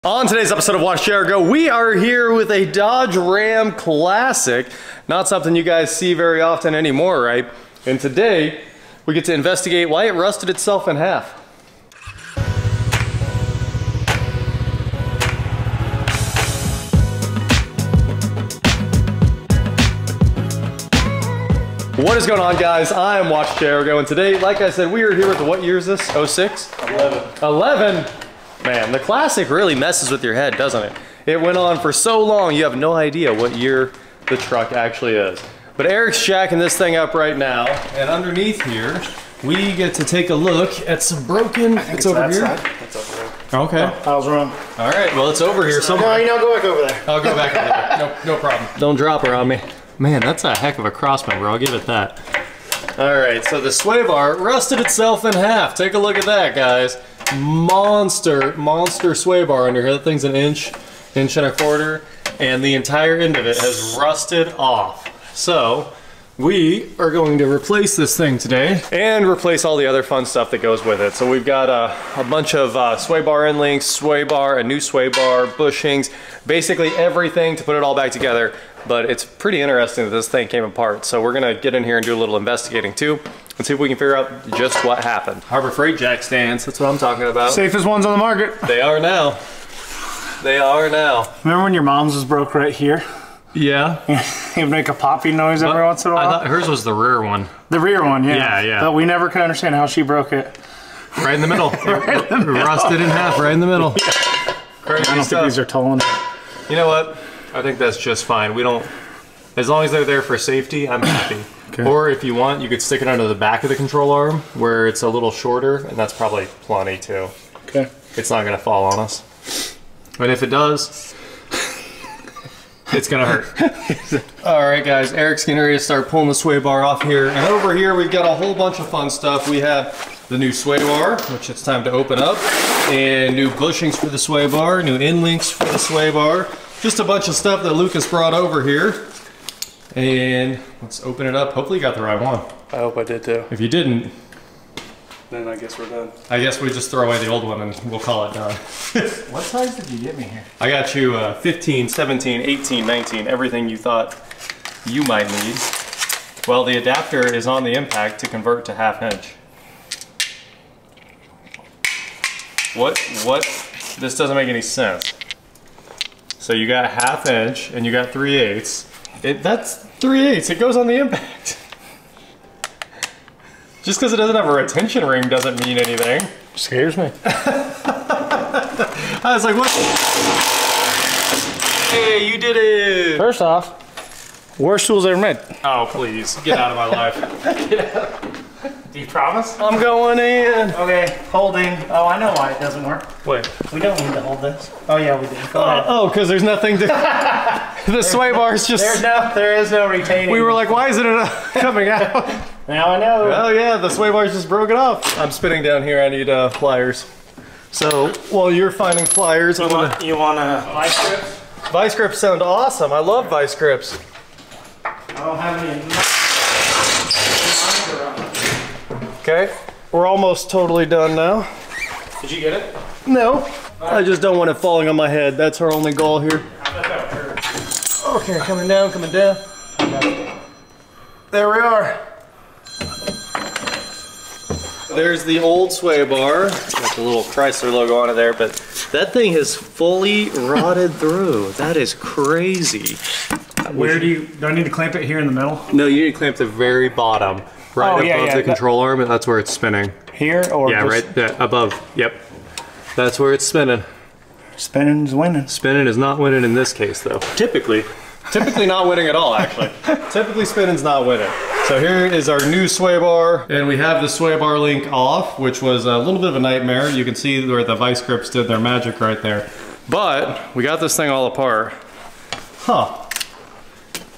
On today's episode of Watch Share Go, we are here with a Dodge Ram Classic. Not something you guys see very often anymore, right? And today, we get to investigate why it rusted itself in half. What is going on, guys? I am Watch Share Go, and today, like I said, we are here with the, what year is this? 06? 11. 11? Man, the Classic really messes with your head, doesn't it? It went on for so long, you have no idea what year the truck actually is. But Eric's jacking this thing up right now, and underneath here, we get to take a look at some broken... It's over here? It's over there. Okay. Oh, I was wrong. All right, well, it's over here somewhere. No, you know, go back over there. I'll go back over there. No problem. Don't drop her on me. Man, that's a heck of a crossmember, I'll give it that. All right, so the sway bar rusted itself in half. Take a look at that, guys. Monster sway bar under here. That thing's an inch and a quarter, and the entire end of it has rusted off. So we are going to replace this thing today and replace all the other fun stuff that goes with it. So we've got a bunch of sway bar end links, sway bar, a new sway bar, bushings, basically everything to put it all back together. But it's pretty interesting that this thing came apart. So we're gonna get in here and do a little investigating too, and see if we can figure out just what happened. Harbor Freight jack stands, that's what I'm talking about. Safest ones on the market. They are now. They are now. Remember when your mom's was broke right here? Yeah. You'd make a popping noise every once in a while? I thought hers was the rear one. The rear one, yeah. Yeah, yeah. But we never could understand how she broke it. Right in the middle. Right in the middle. Rusted in half, right in the middle. Yeah. Crazy I don't stuff. think these are tolling. You know what? I think that's just fine. We don't, as long as they're there for safety, I'm happy. Okay. Or if you want, you could stick it under the back of the control arm where it's a little shorter, and that's probably plenty too. Okay. It's not gonna fall on us. But if it does, it's gonna hurt. All right, guys, Eric's getting ready to start pulling the sway bar off here. And over here, we've got a whole bunch of fun stuff. We have the new sway bar, which it's time to open up, and new bushings for the sway bar, new end links for the sway bar. Just a bunch of stuff that Lucas brought over here. And let's open it up. Hopefully you got the right one. I hope I did too. If you didn't, then I guess we're done. I guess we just throw away the old one and we'll call it done. What size did you get me here? I got you 15, 17, 18, 19, everything you thought you might need. Well, the adapter is on the impact to convert to 1/2 inch. What? This doesn't make any sense. So you got 1/2 inch and you got 3/8. That's 3/8. It goes on the impact. Just because it doesn't have a retention ring doesn't mean anything. Scares me. I was like, what? Hey, you did it! First off, worst tools ever made. Oh, please. Get out of my life. Get out. Do you promise? I'm going in. Okay, holding. Oh, I know why it doesn't work. Wait. We don't need to hold this. Oh yeah, we do. Go ahead. Oh, because there's nothing to... The sway bar's just... There is no retaining. We were like, why isn't it coming out? Now I know. Oh yeah, the sway bar's just broken off. I'm spinning down here, I need pliers. So, while you're finding pliers, You want a vice grip? Vice grips sound awesome. I love vice grips. I don't have any. Okay, we're almost totally done now. Did you get it? No, I just don't want it falling on my head. That's our only goal here. Okay, coming down, coming down. There we are. There's the old sway bar. Got the little Chrysler logo on it there, but that thing has fully rotted through. That is crazy. Where do I need to clamp it here in the middle? No, you need to clamp the very bottom, right above the control arm, and that's where it's spinning. Here or yeah, just... right there, above. Yep, that's where it's spinning. Spinning's winning. Spinning is not winning in this case, though. Typically not winning at all, actually. Typically, spinning's not winning. So here is our new sway bar, and we have the sway bar link off, which was a little bit of a nightmare. You can see where the vice grips did their magic right there. But we got this thing all apart. Huh.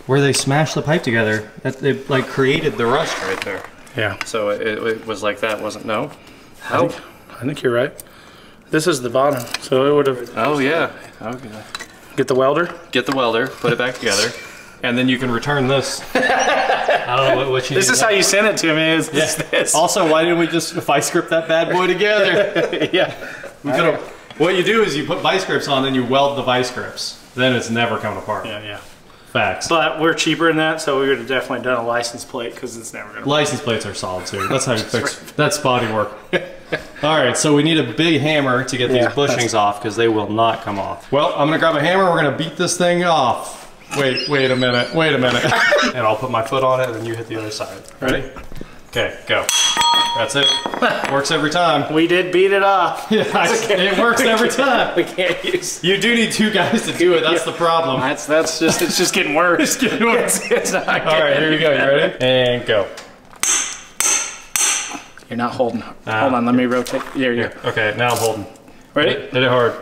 Where they smashed the pipe together, they like created the rust right there. Yeah. So it was like that, wasn't no? I think you're right. This is the bottom, so it would have. Oh yeah. Okay. Get the welder. Get the welder. Put it back together, and then you can return this. I don't know what you. This is how you sent it to me. Is this? Also, why didn't we just vice grip that bad boy together? Yeah. We could have. What you do is you put vice grips on, then you weld the vice grips. Then it's never coming apart. Yeah. Facts. But we're cheaper than that, so we would have definitely done a license plate because it's never gonna. License plates are solid too. That's how you fix. That's body work. All right, so we need a big hammer to get these bushings off because they will not come off. Well, I'm gonna grab a hammer. We're gonna beat this thing off. Wait a minute. And I'll put my foot on it, and then you hit the other side. Ready? Okay, go. That's it. Works every time. We did beat it off. Yeah, it works every time. We can't use. You do need 2 guys to do it. That's the problem. It's just getting worse. It's getting worse. It's not getting. All right, here you go. You ready? And go. You're not holding. Hold on, let me rotate. There you go. Okay, now I'm holding. Ready? Hit it hard.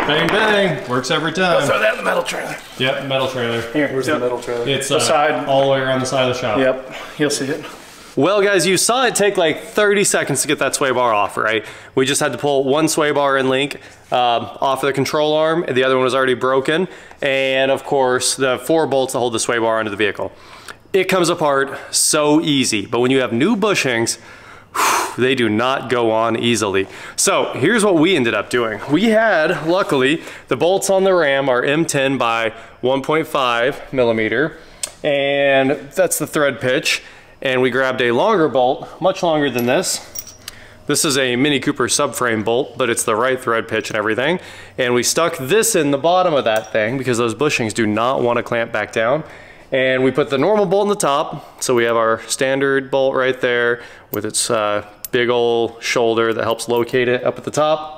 Bang, bang. Works every time. Throw that in the metal trailer. Yep, metal trailer. Here. Where's the metal trailer? It's the side. all the way around the side of the shop. Yep, you'll see it. Well, guys, you saw it take like 30 seconds to get that sway bar off, right? We just had to pull one sway bar and link off of the control arm. The other one was already broken. And of course, the 4 bolts that hold the sway bar onto the vehicle. It comes apart so easy, but when you have new bushings, they do not go on easily. So here's what we ended up doing. We had, luckily, the bolts on the ram are M10 by 1.5 millimeter, and that's the thread pitch. And we grabbed a longer bolt, much longer than this. This is a Mini Cooper subframe bolt, but it's the right thread pitch and everything. And we stuck this in the bottom of that thing because those bushings do not want to clamp back down. And we put the normal bolt in the top. So we have our standard bolt right there with its big old shoulder that helps locate it up at the top.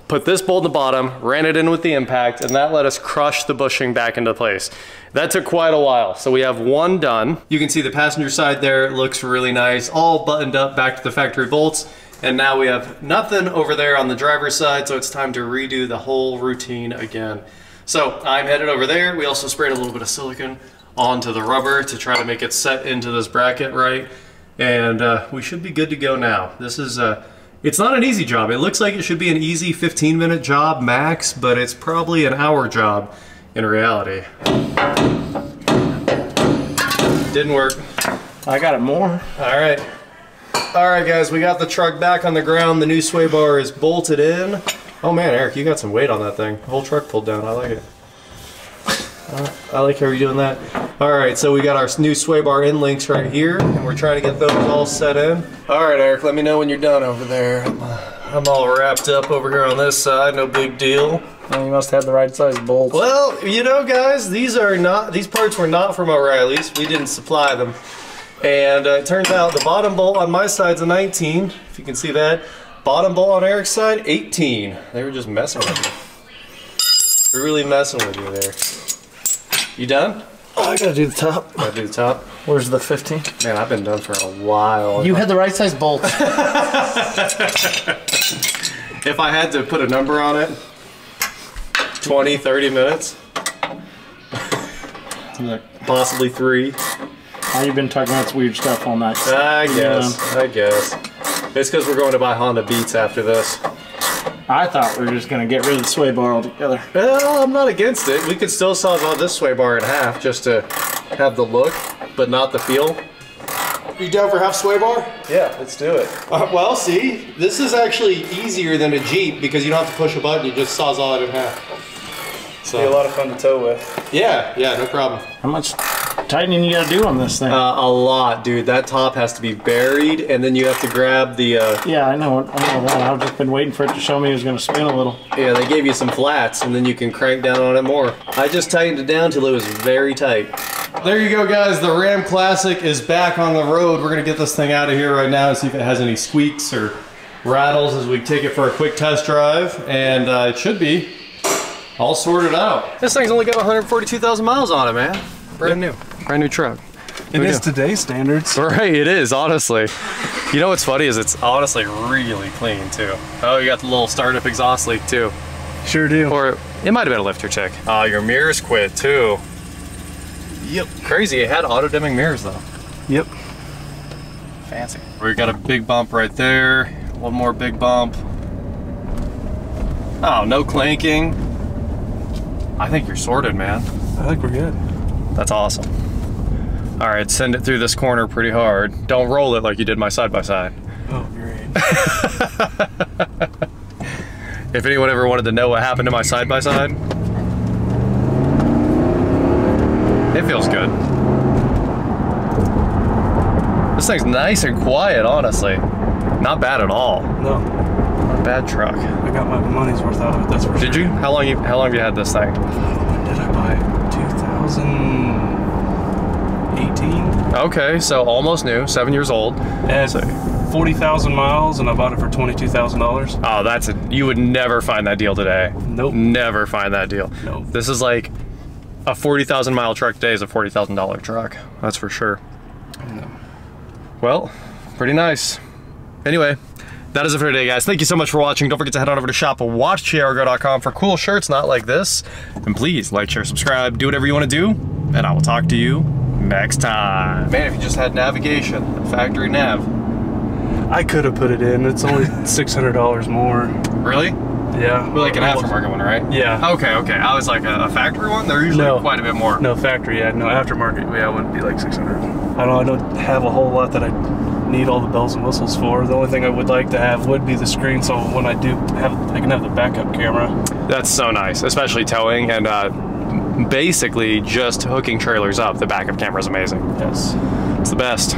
Put this bolt in the bottom, ran it in with the impact, and that let us crush the bushing back into place. That took quite a while. So we have one done. You can see the passenger side there. It looks really nice, all buttoned up back to the factory bolts. And now we have nothing over there on the driver's side, so it's time to redo the whole routine again. So I'm headed over there. We also sprayed a little bit of silicone onto the rubber to try to make it set into this bracket right. And we should be good to go now. This is, it's not an easy job. It looks like it should be an easy 15-minute job max, but it's probably an hour job in reality. Didn't work. I got it more. All right. All right, guys, we got the truck back on the ground. The new sway bar is bolted in. Oh man, Eric, you got some weight on that thing. The whole truck pulled down. I like it. I like how you're doing that. All right, so we got our new sway bar in links right here, and we're trying to get those all set in. All right, Eric, let me know when you're done over there. I'm all wrapped up over here on this side. No big deal. Well, you must have the right size bolts. Well, you know, guys, these parts were not from O'Reilly's. We didn't supply them. And it turns out the bottom bolt on my side's a 19, if you can see that. Bottom bolt on Eric's side, 18. They were just messing with you. Really messing with you there. You done? Oh, I gotta do the top. Gotta do the top? Where's the 15? Man, I've been done for a while. You had the right size bolts. If I had to put a number on it, 20, 30 minutes. Possibly 3. Oh, you've been talking about this weird stuff all night. I guess. It's because we're going to buy Honda Beats after this. I thought we were just going to get rid of the sway bar altogether. Well, I'm not against it. We could still saw this sway bar in half just to have the look, but not the feel. You down for half sway bar? Yeah, let's do it. Well, see, this is actually easier than a Jeep because you don't have to push a button, you just sawzall it in half. So, be a lot of fun to tow with. Yeah, no problem. How much tightening you gotta do on this thing? A lot, dude. That top has to be buried, and then you have to grab the... Yeah, I know that. I've just been waiting for it to show me it was gonna spin a little. Yeah, they gave you some flats, and then you can crank down on it more. I just tightened it down till it was very tight. There you go, guys. The Ram Classic is back on the road. We're gonna get this thing out of here right now and see if it has any squeaks or rattles as we take it for a quick test drive, and it should be all sorted out. This thing's only got 142,000 miles on it, man. Brand new truck. It is today's standards. Right, it is, honestly. You know what's funny is it's honestly really clean, too. Oh, you got the little startup exhaust leak, too. Sure do. Or it might have been a lifter check. Oh, your mirrors quit, too. Yep. Crazy, it had auto-dimming mirrors, though. Yep. Fancy. We got a big bump right there. One more big bump. Oh, no clanking. I think you're sorted, man. I think we're good. That's awesome. All right, send it through this corner pretty hard. Don't roll it like you did my side-by-side. Oh, great. If anyone ever wanted to know what happened to my side-by-side, it feels good. This thing's nice and quiet, honestly. Not bad at all. No. Not a bad truck. I got my money's worth out of it, that's for sure. Did you? How long have you had this thing? When did I buy it? 2018? Okay, so almost new, 7 years old. And 40,000 miles, and I bought it for $22,000. Oh, you would never find that deal today. Nope. Never find that deal. Nope. This is like a 40,000 mile truck today is a $40,000 truck. That's for sure. No. Well, pretty nice. Anyway, that is it for today, guys. Thank you so much for watching. Don't forget to head on over to shop.watchgrgo.com for cool shirts not like this. And please like, share, subscribe, do whatever you want to do, and I will talk to you next time. Man, if you just had navigation, factory nav. I could have put it in. It's only $600 more. Really? Yeah. We're like an aftermarket one, right? Yeah. Okay. I was like a factory one? They're usually quite a bit more. No, factory, yeah. No, aftermarket, yeah, it would be like 600. I don't have a whole lot that I need all the bells and whistles for. The only thing I would like to have would be the screen, so when I do have, I can have the backup camera. That's so nice, especially towing and basically just hooking trailers up. The backup camera is amazing. Yes. It's the best.